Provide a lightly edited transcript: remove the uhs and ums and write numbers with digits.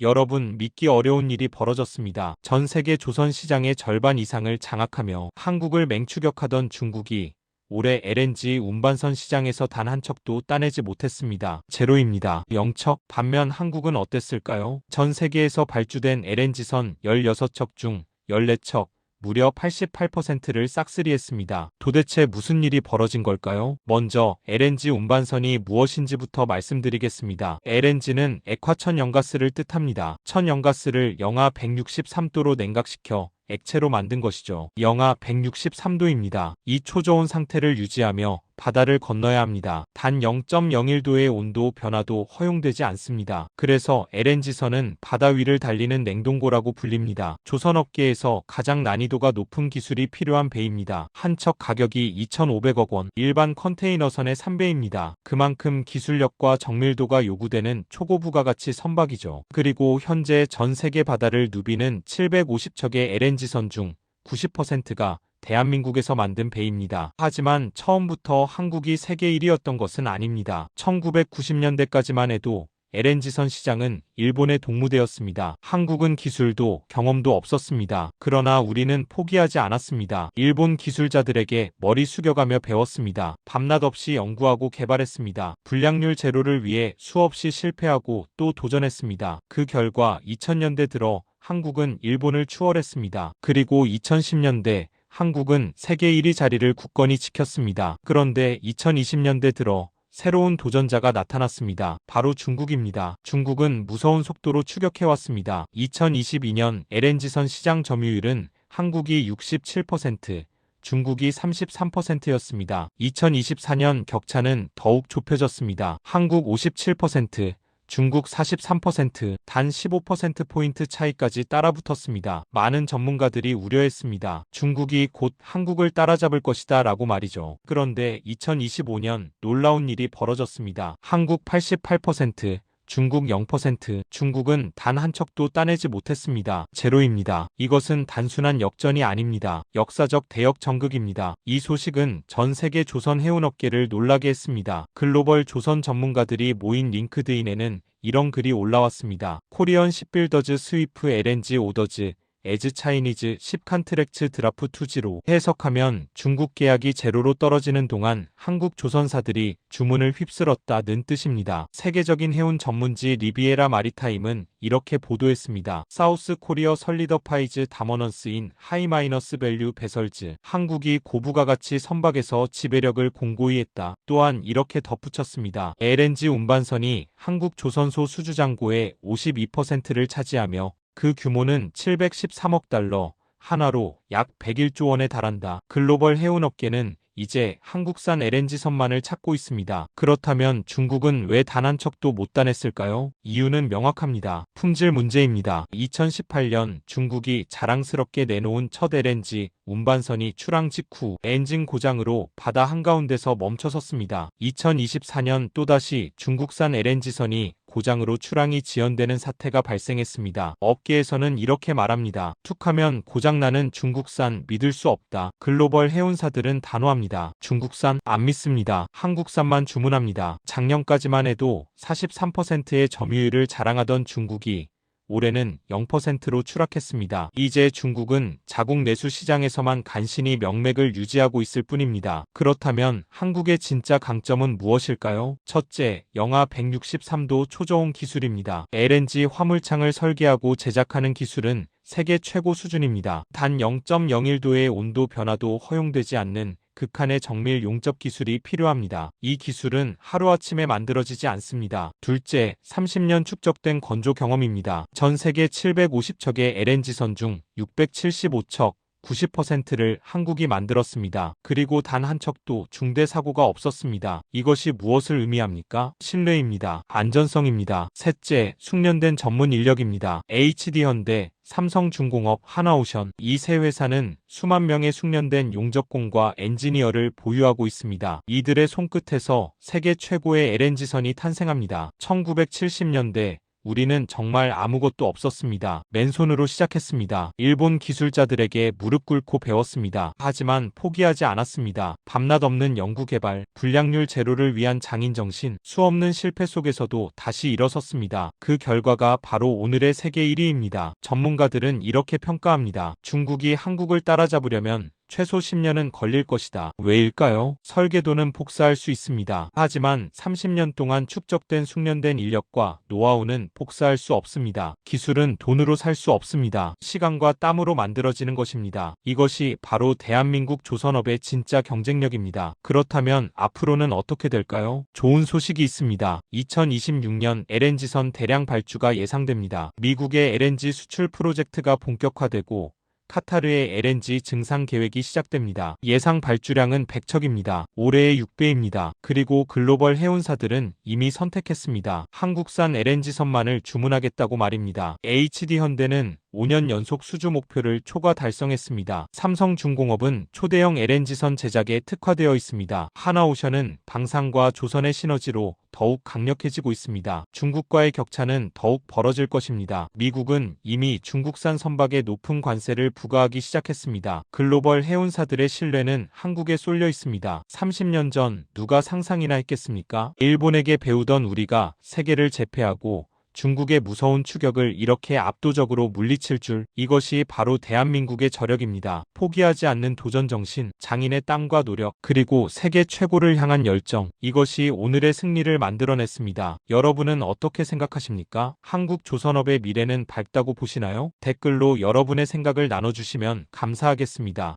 여러분, 믿기 어려운 일이 벌어졌습니다. 전 세계 조선 시장의 절반 이상을 장악하며 한국을 맹추격하던 중국이 올해 LNG 운반선 시장에서 단 한 척도 따내지 못했습니다. 제로입니다. 0척. 반면 한국은 어땠을까요? 전 세계에서 발주된 LNG선 16척 중 14척, 무려 88%를 싹쓸이했습니다. 도대체 무슨 일이 벌어진 걸까요? 먼저 LNG 운반선이 무엇인지부터 말씀드리겠습니다. LNG는 액화천연가스를 뜻합니다. 천연가스를 영하 163도로 냉각시켜 액체로 만든 것이죠. 영하 163도입니다. 이 초저온 상태를 유지하며 바다를 건너야 합니다. 단 0.01도의 온도 변화도 허용되지 않습니다. 그래서 LNG선은 바다 위를 달리는 냉동고라고 불립니다. 조선업계에서 가장 난이도가 높은 기술이 필요한 배입니다. 한 척 가격이 2,500억 원, 일반 컨테이너선의 3배입니다. 그만큼 기술력과 정밀도가 요구되는 초고부가가치 선박이죠. 그리고 현재 전 세계 바다를 누비는 750척의 LNG선 중 90%가 대한민국에서 만든 배입니다. 하지만 처음부터 한국이 세계 1위였던 것은 아닙니다. 1990년대까지만 해도 LNG선 시장은 일본의 동무대였습니다. 한국은 기술도 경험도 없었습니다. 그러나 우리는 포기하지 않았습니다. 일본 기술자들에게 머리 숙여가며 배웠습니다. 밤낮 없이 연구하고 개발했습니다. 불량률 제로를 위해 수없이 실패하고 또 도전했습니다. 그 결과 2000년대 들어 한국은 일본을 추월했습니다. 그리고 2010년대 한국은 세계 1위 자리를 굳건히 지켰습니다. 그런데 2020년대 들어 새로운 도전자가 나타났습니다. 바로 중국입니다. 중국은 무서운 속도로 추격해왔습니다. 2022년 LNG선 시장 점유율은 한국이 67%, 중국이 33%였습니다. 2024년 격차는 더욱 좁혀졌습니다. 한국 57%, 중국 43%, 단 15%포인트 차이까지 따라붙었습니다. 많은 전문가들이 우려했습니다. 중국이 곧 한국을 따라잡을 것이다 라고 말이죠. 그런데 2025년 놀라운 일이 벌어졌습니다. 한국 88%, 중국 0%, 중국은 단 한 척도 따내지 못했습니다. 제로입니다. 이것은 단순한 역전이 아닙니다. 역사적 대역 정극입니다. 이 소식은 전 세계 조선 해운업계를 놀라게 했습니다. 글로벌 조선 전문가들이 모인 링크드인에는 이런 글이 올라왔습니다. 코리언 시빌더즈 스위프 LNG 오더즈 에즈 차이니즈 10컨트랙츠 드라프 투지로 해석하면 중국 계약이 제로로 떨어지는 동안 한국 조선사들이 주문을 휩쓸었다는 뜻입니다. 세계적인 해운 전문지 리비에라 마리타임은 이렇게 보도했습니다. 사우스 코리어 설리더파이즈 다머넌스인 하이마이너스 밸류 배설즈 한국이 고부가가치 선박에서 지배력을 공고히 했다. 또한 이렇게 덧붙였습니다. LNG 운반선이 한국 조선소 수주잔고의 52%를 차지하며 그 규모는 713억 달러, 하나로 약 101조 원에 달한다. 글로벌 해운업계는 이제 한국산 LNG선만을 찾고 있습니다. 그렇다면 중국은 왜 단 한 척도 못 따냈을까요? 이유는 명확합니다. 품질 문제입니다. 2018년 중국이 자랑스럽게 내놓은 첫 LNG 운반선이 출항 직후 엔진 고장으로 바다 한가운데서 멈춰섰습니다. 2024년 또다시 중국산 LNG선이 고장으로 출항이 지연되는 사태가 발생했습니다. 업계에서는 이렇게 말합니다. 툭하면 고장나는 중국산 믿을 수 없다. 글로벌 해운사들은 단호합니다. 중국산 안 믿습니다. 한국산만 주문합니다. 작년까지만 해도 43%의 점유율을 자랑하던 중국이 올해는 0%로 추락했습니다. 이제 중국은 자국 내수 시장에서만 간신히 명맥을 유지하고 있을 뿐입니다. 그렇다면 한국의 진짜 강점은 무엇일까요? 첫째, 영하 163도 초저온 기술입니다. LNG 화물창을 설계하고 제작하는 기술은 세계 최고 수준입니다. 단 0.01도의 온도 변화도 허용되지 않는 극한의 정밀 용접 기술이 필요합니다. 이 기술은 하루아침에 만들어지지 않습니다. 둘째, 30년 축적된 건조 경험입니다. 전 세계 750척의 LNG선 중 675척, 90%를 한국이 만들었습니다. 그리고 단 한 척도 중대 사고가 없었습니다. 이것이 무엇을 의미합니까? 신뢰입니다. 안전성입니다. 셋째, 숙련된 전문 인력입니다. HD현대, 삼성중공업, 하나오션 이 세 회사는 수만 명의 숙련된 용접공과 엔지니어를 보유하고 있습니다. 이들의 손끝에서 세계 최고의 LNG선이 탄생합니다. 1970년대 우리는 정말 아무것도 없었습니다. 맨손으로 시작했습니다. 일본 기술자들에게 무릎 꿇고 배웠습니다. 하지만 포기하지 않았습니다. 밤낮 없는 연구개발, 불량률 제로를 위한 장인정신, 수없는 실패 속에서도 다시 일어섰습니다. 그 결과가 바로 오늘의 세계 1위입니다. 전문가들은 이렇게 평가합니다. 중국이 한국을 따라잡으려면 최소 10년은 걸릴 것이다. 왜일까요? 설계도는 복사할 수 있습니다. 하지만 30년 동안 축적된 숙련된 인력과 노하우는 복사할 수 없습니다. 기술은 돈으로 살 수 없습니다. 시간과 땀으로 만들어지는 것입니다. 이것이 바로 대한민국 조선업의 진짜 경쟁력입니다. 그렇다면 앞으로는 어떻게 될까요? 좋은 소식이 있습니다. 2026년 LNG선 대량 발주가 예상됩니다. 미국의 LNG 수출 프로젝트가 본격화되고 카타르의 LNG 증상 계획이 시작됩니다. 예상 발주량은 100척입니다. 올해의 6배입니다. 그리고 글로벌 해운사들은 이미 선택했습니다. 한국산 LNG선만을 주문하겠다고 말입니다. HD현대는 5년 연속 수주 목표를 초과 달성했습니다. 삼성중공업은 초대형 LNG선 제작에 특화되어 있습니다. 하나오션은 방산과 조선의 시너지로 더욱 강력해지고 있습니다. 중국과의 격차는 더욱 벌어질 것입니다. 미국은 이미 중국산 선박에 높은 관세를 부과하기 시작했습니다. 글로벌 해운사들의 신뢰는 한국에 쏠려 있습니다. 30년 전 누가 상상이나 했겠습니까? 일본에게 배우던 우리가 세계를 제패하고 중국의 무서운 추격을 이렇게 압도적으로 물리칠 줄, 이것이 바로 대한민국의 저력입니다. 포기하지 않는 도전정신, 장인의 땀과 노력, 그리고 세계 최고를 향한 열정, 이것이 오늘의 승리를 만들어냈습니다. 여러분은 어떻게 생각하십니까? 한국 조선업의 미래는 밝다고 보시나요? 댓글로 여러분의 생각을 나눠주시면 감사하겠습니다.